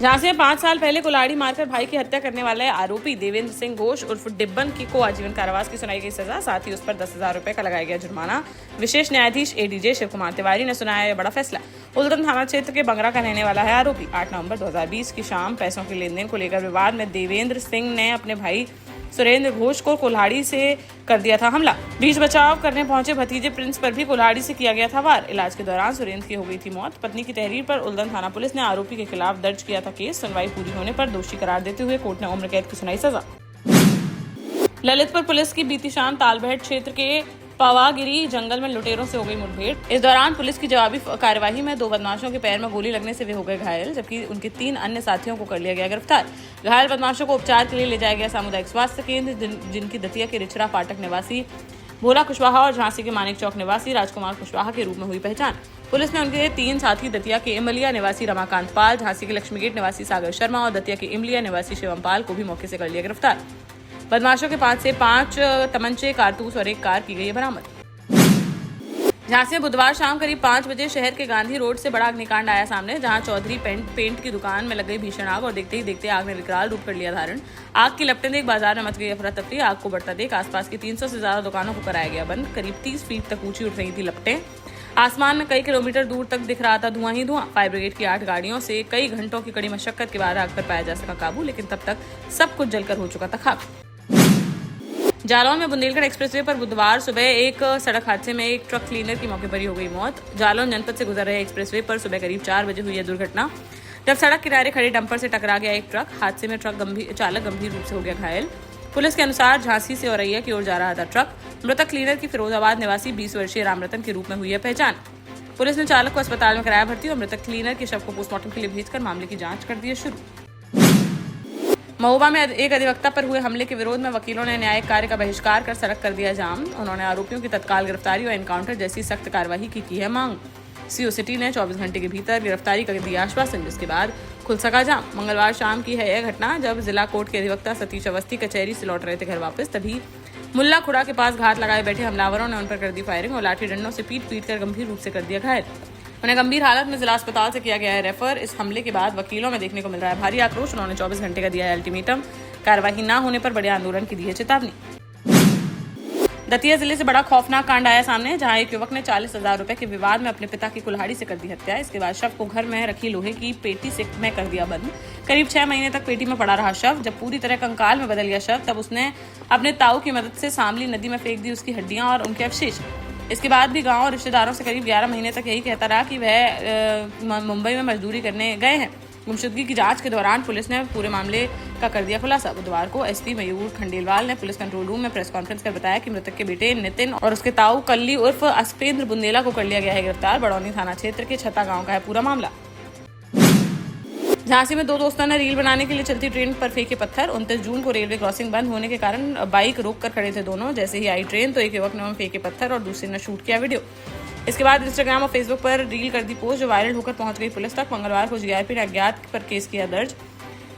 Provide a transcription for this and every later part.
झांसी में 5 साल पहले कुल्हाड़ी मारकर भाई की हत्या करने वाले आरोपी देवेंद्र सिंह घोष उर्फ डिब्बन को आजीवन कारावास की सुनाई गई सजा, साथ ही उस पर 10,000 रुपए का लगाया गया जुर्माना। विशेष न्यायाधीश एडीजे शिव कुमार तिवारी ने सुनाया यह बड़ा फैसला। उल्दन थाना क्षेत्र के बंगरा का रहने वाला है आरोपी। 8 नवंबर 2020 की शाम पैसों के लेन देन को लेकर विवाद में देवेंद्र सिंह ने अपने भाई सुरेंद्र घोष को कुल्हाड़ी से कर दिया था हमला। बीच बचाव करने पहुंचे भतीजे प्रिंस पर भी कुल्हाड़ी से किया गया था वार। इलाज के दौरान सुरेंद्र की हो गई थी मौत। पत्नी की तहरीर पर उल्दन थाना पुलिस ने आरोपी के खिलाफ दर्ज किया था केस। सुनवाई पूरी होने पर दोषी करार देते हुए कोर्ट ने उम्र कैद की सुनाई सजा। ललितपुर पुलिस की बीती शाम तालबेहट क्षेत्र के पवागिरी जंगल में लुटेरों से हो गई मुठभेड़। इस दौरान पुलिस की जवाबी कार्यवाही में 2 बदमाशों के पैर में गोली लगने से वे हो गए घायल, जबकि उनके 3 अन्य साथियों को कर लिया गया गिरफ्तार। घायल बदमाशों को उपचार के लिए ले जाया गया सामुदायिक स्वास्थ्य केंद्र, जिनकी दतिया के रिचरा फाटक निवासी भोला कुशवाहा और झांसी के मानिक चौक निवासी राजकुमार कुशवाहा के रूप में हुई पहचान। पुलिस ने उनके 3 साथी दतिया के इमलिया निवासी रमाकांत पाल, झांसी के लक्ष्मीगेट निवासी सागर शर्मा और दतिया के इमलिया निवासी शिवम पाल को भी मौके से कर लिया गिरफ्तार। बदमाशों के पास से 5 तमंचे, कारतूस और 1 कार की गई है बरामद। झांसी में बुधवार शाम करीब 5 बजे शहर के गांधी रोड से बड़ा अग्निकांड आया सामने, जहां चौधरी पेंट की दुकान में लग गई भीषण आग और देखते ही देखते आग ने विकराल रूप कर लिया धारण। आग की लपटें देख बाजार में मच गई अफरा तफरी। आग को बढ़ता देख आसपास की 300 से ज्यादा दुकानों को कराया गया बंद। करीब 30 फीट तक ऊंची उठ रही थी लपटें। आसमान में कई किलोमीटर दूर तक दिख रहा था धुआं ही धुआं। फायर ब्रिगेड की 8 गाड़ियों से कई घंटों की कड़ी मशक्कत के बाद आग पर पाया जा सका काबू, लेकिन तब तक सब कुछ जलकर हो चुका था खाक। जालौन में बुंदेलखंड एक्सप्रेसवे पर बुधवार सुबह एक सड़क हादसे में एक ट्रक क्लीनर की मौके पर ही हो गई मौत। जालौन जनपद से गुजर रहे एक्सप्रेसवे पर सुबह करीब 4 बजे हुई यह दुर्घटना, जब सड़क किनारे खड़े डंपर से टकरा गया एक ट्रक। हादसे में चालक गंभीर रूप से हो गया घायल। पुलिस के अनुसार झांसी से औरैया की ओर जा रहा था ट्रक। मृतक क्लीनर की फिरोजाबाद निवासी 20 वर्षीय रामरतन के रूप में हुई है पहचान। पुलिस ने चालक को अस्पताल में कराया भर्ती और मृतक क्लीनर के शव को पोस्टमार्टम के लिए भेजकर मामले की जाँच कर दी है शुरू। महोबा में एक अधिवक्ता पर हुए हमले के विरोध में वकीलों ने न्यायिक कार्य का बहिष्कार कर सड़क कर दिया जाम। उन्होंने आरोपियों की तत्काल गिरफ्तारी और एनकाउंटर जैसी सख्त कार्रवाई की है मांग। सीओ सिटी ने 24 घंटे के भीतर गिरफ्तारी का दिया आश्वासन, जिसके बाद खुल सका जाम। मंगलवार शाम की है यह घटना, जब जिला कोर्ट के अधिवक्ता सतीश अवस्थी कचहरी से लौट रहे थे घर वापस। तभी मुल्ला खुड़ा के पास घात लगाए बैठे हमलावरों ने उन पर कर दी फायरिंग और लाठी डंडों से पीट कर गंभीर रूप से कर दिया घायल। उन्हें गंभीर हालत में जिला अस्पताल से किया गया है रेफर। इस हमले के बाद वकीलों में देखने को मिल रहा है भारी आक्रोश। उन्होंने 24 घंटे का दिया है अल्टीमेटम। कार्रवाई न होने पर बड़े आंदोलन की दी है चेतावनी। दतिया जिले से बड़ा खौफनाक कांड आया सामने, जहां एक युवक ने 40,000 रुपए के विवाद में अपने पिता की कुल्हाड़ी से कर दी हत्या। इसके बाद शव को घर में रखी लोहे की पेटी से में कर दिया बंद। करीब 6 महीने तक पेटी में पड़ा रहा शव। जब पूरी तरह कंकाल में बदल गया शव, तब उसने अपने ताऊ की मदद से सामली नदी में फेंक दी उसकी हड्डियां और उनके अवशेष। इसके बाद भी गांव और रिश्तेदारों से करीब 11 महीने तक यही कहता रहा कि वह मुंबई में मजदूरी करने गए हैं। गुमशुदगी की जांच के दौरान पुलिस ने पूरे मामले का कर दिया खुलासा। बुधवार को एसपी मयूर खंडेलवाल ने पुलिस कंट्रोल रूम में प्रेस कॉन्फ्रेंस कर बताया कि मृतक के बेटे नितिन और उसके ताऊ कल्ली उर्फ अस्पेंद्र बुंदेला को कर लिया गया है गिरफ्तार। बड़ौनी थाना क्षेत्र के छत्ता गांव का है पूरा मामला। झांसी में 2 दोस्तों ने रील बनाने के लिए चलती ट्रेन पर फेंके पत्थर। 29 जून को रेलवे क्रॉसिंग बंद होने के कारण बाइक रोक कर खड़े थे दोनों। जैसे ही आई ट्रेन तो एक युवक ने फेंके पत्थर और दूसरे ने शूट किया वीडियो। इसके बाद इंस्टाग्राम और फेसबुक पर रील कर दी पोस्ट, जो वायरल होकर पहुंच गई पुलिस तक। मंगलवार को जीआरपी ने अज्ञात पर केस किया दर्ज।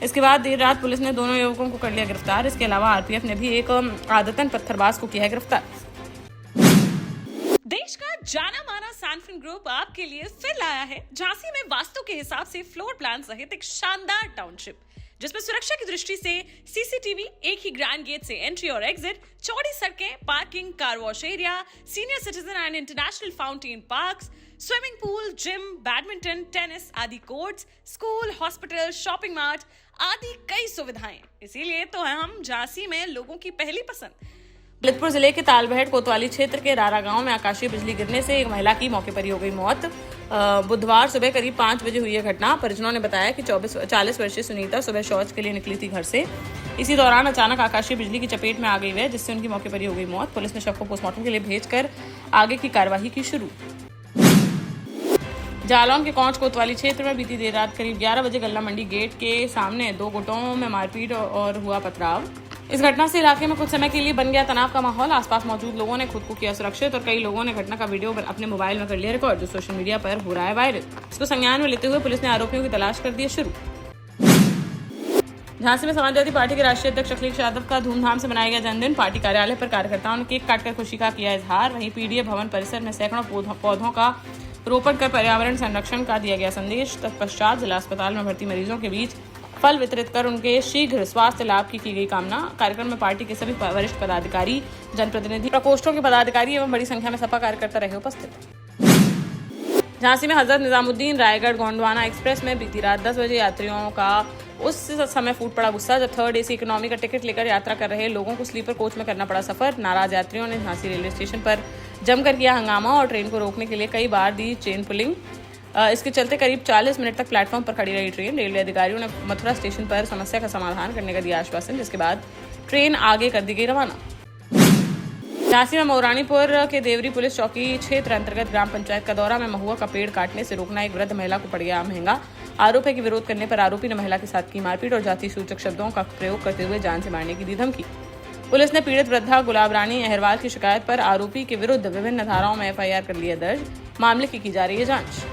इसके बाद देर रात पुलिस ने दोनों युवकों को कर लिया गिरफ्तार। इसके अलावा आरपीएफ ने भी एक आदतन पत्थरबाज को किया है गिरफ्तार। देश का जाना माना सैनफिन ग्रुप आपके लिए फिर लाया है झांसी में वास्तु के हिसाब से फ्लोर प्लान सहित एक शानदार टाउनशिप, जिसमें सुरक्षा की दृष्टि से सीसीटीवी, एक ही ग्रैंड गेट से एंट्री और एग्जिट, चौड़ी सड़कें, parking, car wash area, senior citizen and international fountain parks, swimming pool, gym, badminton, tennis आदि courts, school, hospital, shopping mart आदि कई सुविधाएं। इसीलिए तो है हम झांसी में लोगों की पहली पसंद। ललितपुर जिले के तालबेहट कोतवाली क्षेत्र के रारा गांव में आकाशीय बिजली गिरने से एक महिला की मौके पर ही हो गई मौत। बुधवार सुबह करीब 5 बजे हुई यह घटना। परिजनों ने बताया कि 40 वर्षीय सुनीता सुबह शौच के लिए निकली थी घर से। इसी दौरान अचानक आकाशीय बिजली की चपेट में आ गई वह, जिससे उनकी मौके पर ही हो गई मौत। पुलिस ने शव को पोस्टमार्टम के लिए भेजकर आगे की कार्यवाही की शुरू। जालौन के कौंच कोतवाली क्षेत्र में बीती देर रात करीब 11 बजे गल्ला मंडी गेट के सामने 2 गुटों में मारपीट और हुआ पथराव। इस घटना से इलाके में कुछ समय के लिए बन गया तनाव का माहौल। आसपास मौजूद लोगों ने खुद को किया सुरक्षित और कई लोगों ने घटना का वीडियो अपने मोबाइल में कर लिया रिकॉर्ड, जो सोशल मीडिया पर हो रहा है वायरल। इसको संज्ञान में लेते हुए पुलिस ने आरोपियों की तलाश कर दी है शुरू। झांसी में समाजवादी पार्टी के राष्ट्रीय अध्यक्ष अखिलेश यादव का धूमधाम से मनाया गया जन्मदिन। पार्टी कार्यालय पर कार्यकर्ताओं ने केक काटकर खुशी का किया इजहार। वहीं पीडीए भवन परिसर में सैकड़ों पौधों का रोपण कर पर्यावरण संरक्षण का दिया गया संदेश। तत्पश्चात जिला अस्पताल में भर्ती मरीजों के बीच फल वितरित कर उनके शीघ्र स्वास्थ्य लाभ की गई कामना। कार्यक्रम में पार्टी के सभी वरिष्ठ पदाधिकारी, जनप्रतिनिधि, प्रकोष्ठों के पदाधिकारी एवं बड़ी संख्या में सपा कार्यकर्ता रहे उपस्थित। झांसी में हजरत निजामुद्दीन रायगढ़ गोंडवाना एक्सप्रेस में बीती रात 10 बजे यात्रियों का उस समय फूट पड़ा गुस्सा, जब थर्ड एसी इकोनॉमी का टिकट लेकर यात्रा कर रहे लोगों को स्लीपर कोच में करना पड़ा सफर। नाराज यात्रियों ने झांसी रेलवे स्टेशन पर जमकर किया हंगामा और ट्रेन को रोकने के लिए कई बार दी चेन पुलिंग। इसके चलते करीब 40 मिनट तक प्लेटफॉर्म पर खड़ी रही ट्रेन। रेलवे अधिकारियों ने मथुरा स्टेशन पर समस्या का समाधान करने का दिया आश्वासन, जिसके बाद ट्रेन आगे कर दी गई रवाना। झांसी में मौरानीपुर के देवरी पुलिस चौकी क्षेत्र अंतर्गत ग्राम पंचायत का दौरा में महुआ का पेड़ काटने से रोकना एक वृद्ध महिला को पड़ गया महंगा। आरोप है कि विरोध करने पर आरोपी ने महिला के साथ की मारपीट और जाति सूचक शब्दों का प्रयोग करते हुए जान से मारने की दी धमकी। पुलिस ने पीड़ित वृद्धा गुलाब रानी अहरवाल की शिकायत पर आरोपी के विरुद्ध विभिन्न धाराओं में FIR कर लिया दर्ज। मामले की जा रही है जांच।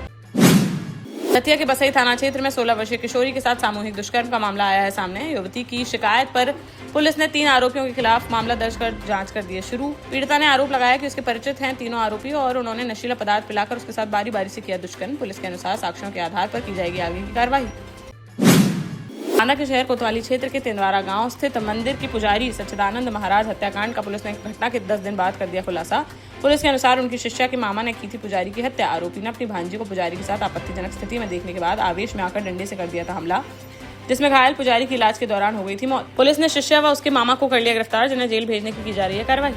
दतिया के बसई थाना क्षेत्र में 16 वर्षीय किशोरी के साथ सामूहिक दुष्कर्म का मामला आया है सामने। युवती की शिकायत पर पुलिस ने 3 आरोपियों के खिलाफ मामला दर्ज कर जांच कर दी है शुरू। पीड़िता ने आरोप लगाया कि उसके परिचित हैं तीनों आरोपी और उन्होंने नशीला पदार्थ पिलाकर उसके साथ बारी बारी से किया दुष्कर्म। पुलिस के अनुसार साक्ष्यों के आधार पर की जाएगी आगे की कार्रवाई। थाना के शहर कोतवाली क्षेत्र के तेंदवारा गांव स्थित मंदिर की पुजारी सच्चिदानंद महाराज हत्याकांड का पुलिस ने घटना के 10 दिन बाद कर दिया खुलासा। पुलिस के अनुसार उनकी शिष्या के मामा ने की थी पुजारी की हत्या। आरोपी ने अपनी भांजी को पुजारी के साथ आपत्तिजनक स्थिति में देखने के बाद आवेश में आकर डंडे से कर दिया था हमला, जिसमें घायल पुजारी की इलाज के दौरान हो गई थी मौत। पुलिस ने शिष्या व उसके मामा को कर लिया गिरफ्तार, जिन्हें जेल भेजने की जा रही है कार्रवाई।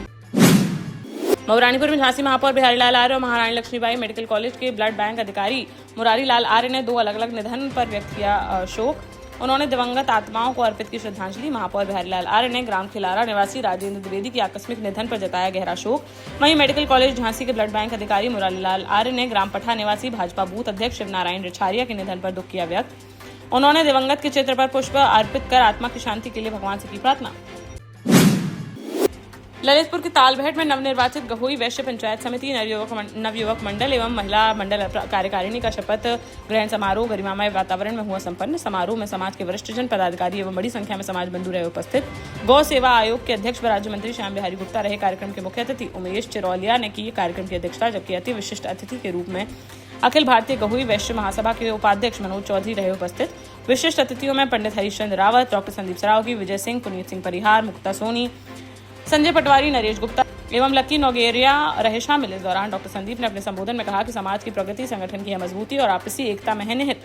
मौरानीपुर में झांसी महापौर बिहारी लाल आर्य और महारानी लक्ष्मीबाई मेडिकल कॉलेज के ब्लड बैंक अधिकारी मुरारी लाल आर्य ने 2 अलग अलग निधन पर व्यक्त किया शोक। उन्होंने दिवंगत आत्माओं को अर्पित की श्रद्धांजलि। महापौर बिहारी लाल आर्य ने ग्राम खिलारा निवासी राजेंद्र द्विवेदी की आकस्मिक निधन पर जताया गहरा शोक। वहीं मेडिकल कॉलेज झांसी के ब्लड बैंक अधिकारी मुरारी लाल आर्य ने ग्राम पठा निवासी भाजपा बूथ अध्यक्ष शिवनारायण रिछारिया के निधन पर दुख किया व्यक्त। उन्होंने दिवंगत के चित्र पर पुष्प अर्पित कर आत्मा की शांति के लिए भगवान से की प्रार्थना। ललितपुर के तालबेहट में नवनिर्वाचित गहोई वैश्य पंचायत समिति नवयुवक मंडल एवं महिला मंडल कार्यकारिणी का शपथ ग्रहण समारोह गरिमामय वातावरण में हुआ संपन्न। समारोह में समाज के वरिष्ठ जन पदाधिकारी एवं बड़ी संख्या में समाज बंधु रहे उपस्थित। गौ सेवा आयोग के अध्यक्ष व राज्य मंत्री श्याम बिहारी गुप्ता रहे कार्यक्रम के मुख्य अतिथि। उमेश चिरौलिया ने की कार्यक्रम की अध्यक्षता, जबकि अति विशिष्ट अतिथि के रूप में अखिल भारतीय गहोई वैश्य महासभा के उपाध्यक्ष मनोज चौधरी रहे उपस्थित। विशिष्ट अतिथियों में पंडित हरीशचंद्र रावत, डॉक्टर संदीप सरावगी, विजय सिंह, पुनीत सिंह परिहार, मुक्ता सोनी, संजय पटवारी, नरेश गुप्ता एवं लक्की नोगेरिया रहे शामिल। इस दौरान डॉक्टर संदीप ने अपने संबोधन में कहा कि समाज की प्रगति संगठन की मजबूती और आपसी एकता में है निहित।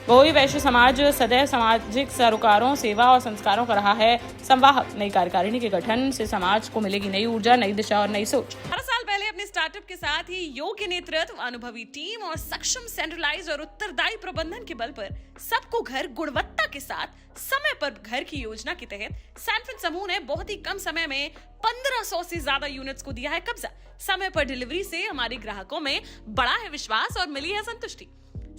गहोई वैश्य समाज सदैव सामाजिक सरोकारों, सेवा और संस्कारों का रहा है संवाहक। नई कार्यकारिणी के गठन से समाज को मिलेगी नई ऊर्जा, नई दिशा और नई सोच। 18 साल पहले अपने स्टार्टअप के साथ ही योग्य नेतृत्व, अनुभवी टीम और सक्षम सेंट्रलाइज और उत्तरदायी प्रबंधन के बल पर सबको घर गुणवत्ता के साथ समय पर घर की योजना के तहत सैनफिन समूह ने बहुत ही कम समय में 1500 से ज्यादा यूनिट्स को दिया है कब्जा। समय पर डिलीवरी से हमारे ग्राहकों में बढ़ा है विश्वास और मिली है संतुष्टि।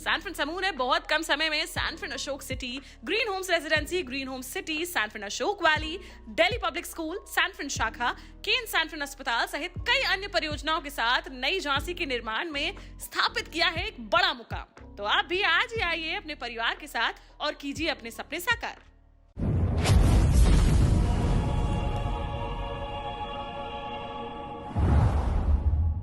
सैनफिन समूह ने बहुत कम समय में Sanfin Ashok city, green homes residency, green homes city, Sanfin Ashok valley, Delhi public school, Sanfin शाखा, केन सैनफिन अस्पताल सहित कई अन्य परियोजनाओं के साथ नई झांसी के निर्माण में स्थापित किया है एक बड़ा मुकाम। तो आप भी आज ही आइए अपने परिवार के साथ और कीजिए अपने सपने साकार।